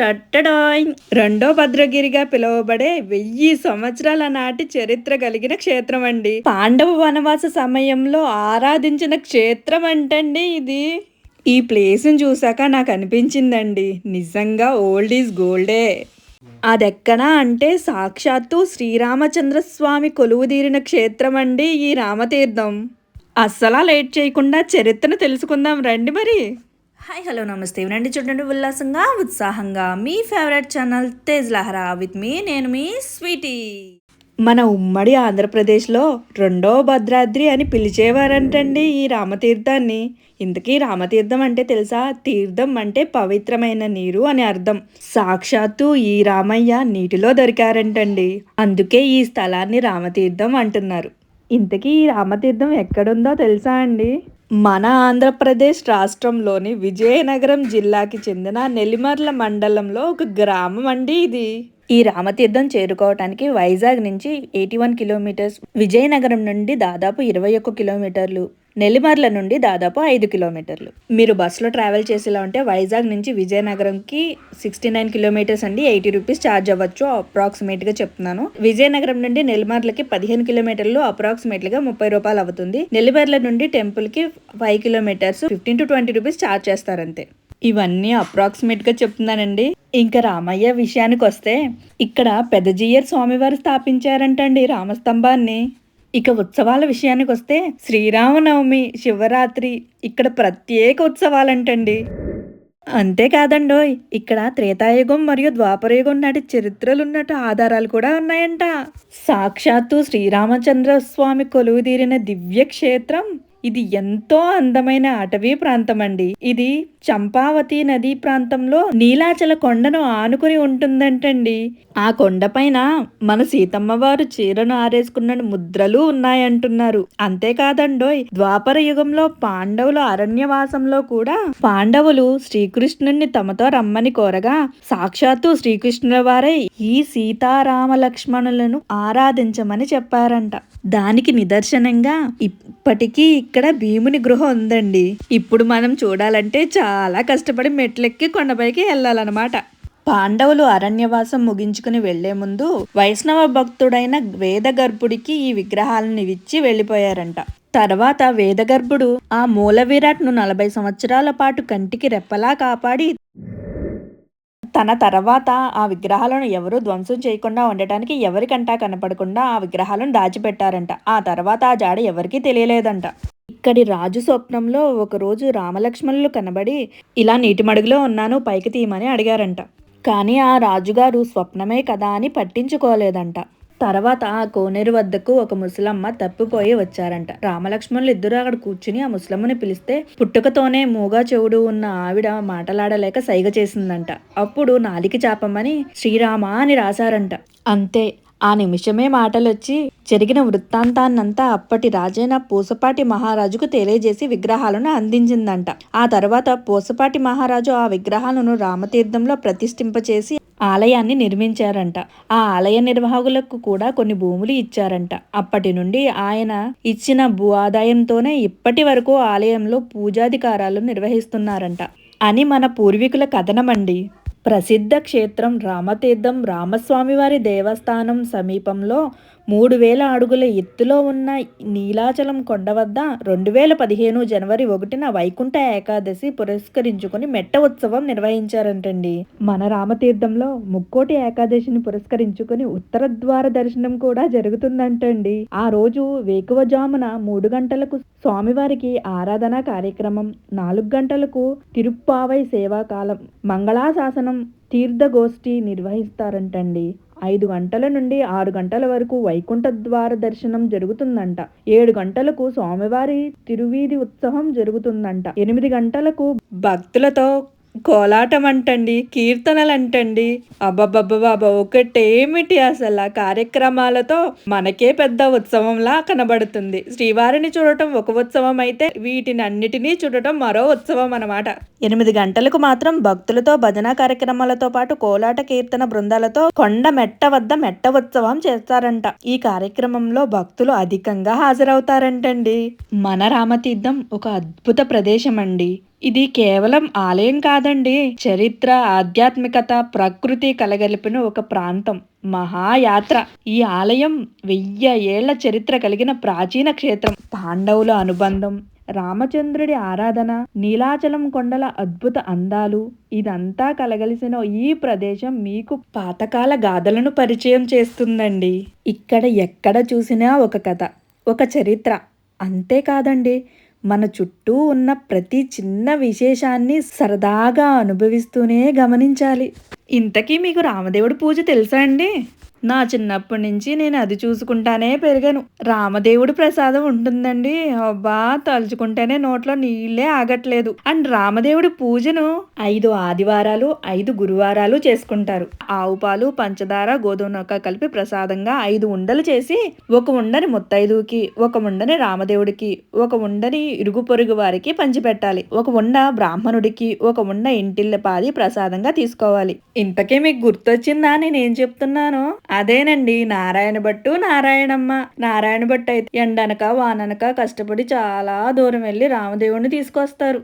టట్టడాయ్ రెండో భద్రగిరిగా పిలువబడే 1000 సంవత్సరాల నాటి చరిత్ర కలిగిన క్షేత్రం అండి. పాండవ వనవాస సమయంలో ఆరాధించిన క్షేత్రం అంటండి ఇది. ఈ ప్లేస్ని చూసాక నాకు అనిపించిందండి, నిజంగా ఓల్డ్ ఈజ్ గోల్డే. అదెక్కడా అంటే సాక్షాత్తు శ్రీరామచంద్రస్వామి కొలువుదీరిన క్షేత్రం అండి ఈ రామతీర్థం. అస్సలా లేట్ చేయకుండా చరిత్రను తెలుసుకుందాం రండి మరి. హాయ్ హలో నమస్తే, వినండి చూడండి ఉల్లాసంగా ఉత్సాహంగా మీ favourite channel Tej లహరా with me, నేను మీ స్వీటీ. మన ఉమ్మడి ఆంధ్రప్రదేశ్లో రెండో భద్రాద్రి అని పిలిచేవారంటండి ఈ రామతీర్థాన్ని. ఇంతకీ రామతీర్థం అంటే తెలుసా? తీర్థం అంటే పవిత్రమైన నీరు అని అర్థం. సాక్షాత్తు ఈ రామయ్య నీటిలో దొరికారంటండి, అందుకే ఈ స్థలాన్ని రామతీర్థం అంటున్నారు. ఇంతకీ ఈ రామతీర్థం ఎక్కడుందో తెలుసా అండి? మన ఆంధ్రప్రదేశ్ రాష్ట్రంలోని విజయనగరం జిల్లాకి చెందిన నెల్లిమర్ల మండలంలో ఒక గ్రామం అండి ఇది. ఈ రామతీర్థం చేరుకోవటానికి వైజాగ్ నుంచి 81 కిలోమీటర్స్, విజయనగరం నుండి దాదాపు 21 కిలోమీటర్లు, నెల్లిమర్ల నుండి దాదాపు 5 కిలోమీటర్లు. మీరు బస్సులో ట్రావెల్ చేసేలా ఉంటే వైజాగ్ నుంచి విజయనగరంకి 69 కిలోమీటర్స్ అండి. 80 రూపీస్ ఛార్జ్ అవ్వచ్చు, అప్రాక్సిమేట్గా చెప్తున్నాను. విజయనగరం నుండి నెల్లిమర్లకి 15 కిలోమీటర్లు, అప్రాక్సిమేట్గా 30 రూపాయలు అవుతుంది. నెల్లిమర్ల నుండి టెంపుల్కి 5 కిలోమీటర్స్, 15 to 20 రూపీస్ ఛార్జ్ చేస్తారంతే. ఇవన్నీ అప్రాక్సిమేట్గా చెప్తున్నానండి. ఇంకా రామయ్య విషయానికి వస్తే, ఇక్కడ పెదజీయర్ స్వామివారు స్థాపించారంటండి రామస్తంభాన్ని. ఇక ఉత్సవాల విషయానికి వస్తే శ్రీరామనవమి, శివరాత్రి ఇక్కడ ప్రత్యేక ఉత్సవాలంటండి. అంతేకాదండోయ్, ఇక్కడ త్రేతాయుగం మరియు ద్వాపరయుగం నాటి చరిత్రలున్నట్టు ఆధారాలు కూడా ఉన్నాయంట. సాక్షాత్తు శ్రీరామచంద్ర స్వామి కొలువుదీరిన దివ్య క్షేత్రం ఇది. ఎంతో అందమైన అటవీ ప్రాంతం అండి ఇది. చంపావతి నదీ ప్రాంతంలో నీలాచల కొండను ఆనుకుని ఉంటుందంటండి. ఆ కొండపైన మన సీతమ్మ వారు చీరను ఆరేసుకున్న ముద్రలు ఉన్నాయంటున్నారు. అంతేకాదండోయ్, ద్వాపర యుగంలో పాండవులు అరణ్యవాసంలో కూడా పాండవులు శ్రీకృష్ణుని తమతో రమ్మని కోరగా సాక్షాత్తు శ్రీకృష్ణుల వారే ఈ సీతారామ లక్ష్మణులను ఆరాధించమని చెప్పారంట. దానికి నిదర్శనంగా ఇప్పటికీ ఇక్కడ భీముని గృహ ఉందండి. ఇప్పుడు మనం చూడాలంటే చాలా కష్టపడి మెట్లెక్కి కొండపైకి వెళ్ళాలన్నమాట. పాండవులు అరణ్యవాసం ముగించుకుని వెళ్లే ముందు వైష్ణవ భక్తుడైన వేదగర్భుడికి ఈ విగ్రహాలను ఇచ్చి వెళ్ళిపోయారంట. తర్వాత వేదగర్భుడు ఆ మూల విరాట్ను 40 సంవత్సరాల పాటు కంటికి రెప్పలా కాపాడి తన తర్వాత ఆ విగ్రహాలను ఎవరూ ధ్వంసం చేయకుండా ఉండటానికి ఎవరికంటా కనపడకుండా ఆ విగ్రహాలను దాచిపెట్టారంట. ఆ తర్వాత ఆ జాడ ఎవరికీ తెలియలేదంట. ఇక్కడి రాజు స్వప్నంలో ఒకరోజు రామలక్ష్మణులు కనబడి ఇలా నీటి మడుగులో ఉన్నాను పైకి తీయమని అడిగారంట. కానీ ఆ రాజుగారు స్వప్నమే కదా అని పట్టించుకోలేదంట. తర్వాత ఆ కోనేరు వద్దకు ఒక ముసలమ్మ తప్పిపోయి వచ్చారంట. రామలక్ష్మణులు ఇద్దరు అక్కడ కూర్చుని ఆ ముసలమ్మని పిలిస్తే పుట్టుకతోనే మూగా చెవుడు ఉన్న ఆవిడ మాటలాడలేక సైగ చేసిందంట. అప్పుడు నాలికి చాపమని శ్రీరామ అని రాశారంట. అంతే, ఆ నిమిషమే మాటలొచ్చి జరిగిన వృత్తాంతాన్నంతా అప్పటి రాజైన పూసపాటి మహారాజుకు తెలియజేసి విగ్రహాలను అందించిందంట. ఆ తర్వాత పూసపాటి మహారాజు ఆ విగ్రహాలను రామతీర్థంలో ప్రతిష్ఠింపచేసి ఆలయాన్ని నిర్మించారంట. ఆ ఆలయ నిర్వాహకులకు కూడా కొన్ని భూములు ఇచ్చారంట. అప్పటి నుండి ఆయన ఇచ్చిన భూ ఆదాయంతోనే ఇప్పటి వరకు ఆలయంలో పూజాధికారాలు నిర్వహిస్తున్నారంట అని మన పూర్వీకుల కథనమండి. ప్రసిద్ధ క్షేత్రం రామతీర్థం రామస్వామివారి దేవస్థానం సమీపంలో 3000 అడుగుల ఎత్తులో ఉన్న నీలాచలం కొండ వద్ద 2015 జనవరి 1న వైకుంఠ ఏకాదశి పురస్కరించుకుని మెట్ట ఉత్సవం నిర్వహించారంటండి. మన రామతీర్థంలో ముక్కోటి ఏకాదశిని పురస్కరించుకుని ఉత్తర ద్వార దర్శనం కూడా జరుగుతుందంటండి. ఆ రోజు వేకువజామున 3 గంటలకు స్వామివారికి ఆరాధన కార్యక్రమం, 4 గంటలకు తిరుప్పావై సేవాకాలం, మంగళాశాసనం, తీర్థగోష్ఠి నిర్వహిస్తారంటండి. 5 గంటల నుండి 6 గంటల వరకు వైకుంఠ ద్వార దర్శనం జరుగుతుందంట. 7 గంటలకు స్వామివారి తిరువీధి ఉత్సవం జరుగుతుందంట. 8 గంటలకు భక్తులతో కోలాటం అంటండి, కీర్తనలు అంటండి. అబ్బబ్బబ్బబ్బా, ఒకటేమిటి అసలు కార్యక్రమాలతో మనకే పెద్ద ఉత్సవంలా కనబడుతుంది. శ్రీవారిని చూడటం ఒక ఉత్సవం అయితే వీటిని అన్నిటినీ చూడటం మరో ఉత్సవం అన్నమాట. 8 గంటలకు మాత్రం భక్తులతో భజన కార్యక్రమాలతో పాటు కోలాట కీర్తన బృందాలతో కొండ మెట్ట వద్ద మెట్ట ఉత్సవం చేస్తారంట. ఈ కార్యక్రమంలో భక్తులు అధికంగా హాజరవుతారంటండి. మన రామతీర్థం ఒక అద్భుత ప్రదేశం అండి. ఇది కేవలం ఆలయం కాదండి. చరిత్ర, ఆధ్యాత్మికత, ప్రకృతి కలగలిపిన ఒక ప్రాంతం. మహాయాత్ర. ఈ ఆలయం 1000 ఏళ్ల చరిత్ర కలిగిన ప్రాచీన క్షేత్రం. పాండవుల అనుబంధం, రామచంద్రుడి ఆరాధన, నీలాచలం కొండల అద్భుత అందాలు, ఇదంతా కలగలిసిన ఈ ప్రదేశం మీకు పాతకాల గాథలను పరిచయం చేస్తుందండి. ఇక్కడ ఎక్కడ చూసినా ఒక కథ, ఒక చరిత్ర. అంతేకాదండి, మన చుట్టూ ఉన్న ప్రతి చిన్న విశేషాన్ని సరదాగా అనుభవిస్తూనే గమనించాలి. ఇంతకీ మీకు రామదేవుడి పూజ తెలుసా అండి? నా చిన్నప్పటి నుంచి నేను అది చూసుకుంటానే పెరిగాను. రామదేవుడి ప్రసాదం ఉంటుందండి. అబ్బా! తలుచుకుంటేనే నోట్లో నీళ్ళే ఆగట్లేదు. అండ్ రామదేవుడి పూజను 5 ఆదివారాలు, 5 గురువారాలు చేసుకుంటారు. ఆవు పాలు, పంచదార, గోధుమ నూక కలిపి ప్రసాదంగా 5 ఉండలు చేసి, ఒక ఉండని ముత్తైదువుకి, ఒక ఉండని రామదేవుడికి, ఒక ఉండని ఇరుగు పొరుగు వారికి పంచిపెట్టాలి. ఒక ఉండ బ్రాహ్మణుడికి, ఒక ఉండ ఇంటిల్లిపాది ప్రసాదంగా తీసుకోవాలి. ఇంతకే మీకు గుర్తొచ్చిందా నేనేం చెప్తున్నానో? అదేనండి నారాయణ భట్టు, నారాయణమ్మ. నారాయణ భట్టు అయితే ఎండనక వాననక కష్టపడి చాలా దూరం వెళ్ళి రామదేవుడిని తీసుకొస్తారు.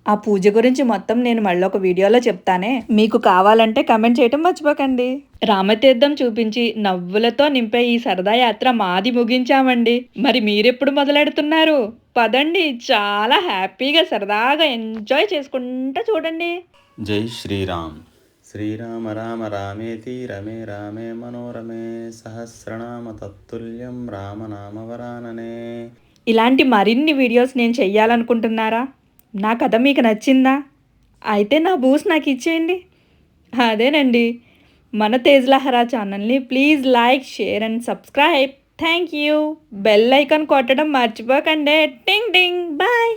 ఆ పూజ గురించి మొత్తం నేను మళ్ళీ ఒక వీడియోలో చెప్తానే. మీకు కావాలంటే కమెంట్ చేయటం మర్చిపోకండి. రామతీర్థం చూపించి నవ్వులతో నింపే ఈ సరదా యాత్ర మాది ముగించామండి. మరి మీరెప్పుడు మొదలెడుతున్నారు? పదండి, చాలా హ్యాపీగా సరదాగా ఎంజాయ్ చేసుకుంటా చూడండి. జై శ్రీరామ్. శ్రీరామ రామ రామేతి రమే రామే మనోరమే సహస్రనామ తత్తుల్యం రామనామవరాననే. ఇలాంటి మరిన్ని వీడియోస్ నేను చెయ్యాలనుకుంటున్నారా? నా కథ మీకు నచ్చిందా? అయితే నా బూస్ట్ నాకు ఇచ్చేయండి. అదేనండి, మన తేజ్ లహరా ఛానల్ని please like, share and subscribe. Thank you. Bell icon కొట్టడం మర్చిపోకండి. టింగ్ టింగ్. బాయ్.